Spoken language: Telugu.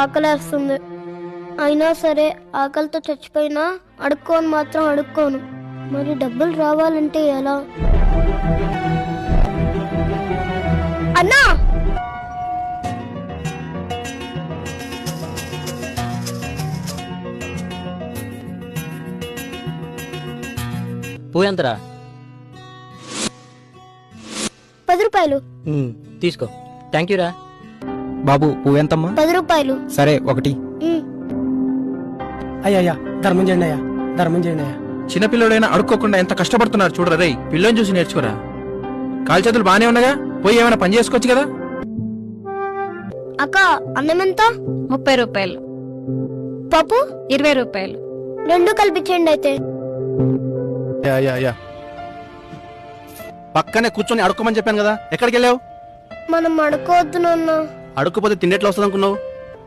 ఆకలేస్తుంది. అయినా సరే ఆకలితో చచ్చిపోయినా అడుక్కోను మాత్రం అడుక్కోను. మరి డబ్బులు రావాలంటే ఎలా? అన్నా, పువ్వు ఎంతరా? 10 రూపాయలు. తీసుకో. థ్యాంక్ యూ రా. బాబు పువ్వు ఎంతమ్మా? 10 రూపాయలు. సరే ఒకటి. అయ్యా ధర్మం చేయండి అయ్యా, ధర్మం చేయండి అయ్యా. చిన్నపిల్లడైనా అడుక్కోకుండా ఎంత కష్టపడుతున్నారు చూడరా రేయ్. పిల్లని చూసి నేర్చుకోరా. కాలు చేతులు బానే ఉన్నాగా, పోయి ఏమైనా పని చేసుకోవచ్చు కదా. అక్క, అన్నం ఎంత? 30 రూపాయలు. పప్పు 20 రూపాయలు. 2 కల్పించండి అయితే. పక్కనే కూర్చొని అడుక్కోమని చెప్పాను కదా, ఎక్కడికి వెళ్ళావు? మనం అడుకోవద్దు నాన్న. అడుక్కోపోతే తిండెట్లో వస్తుంది అనుకున్నావు?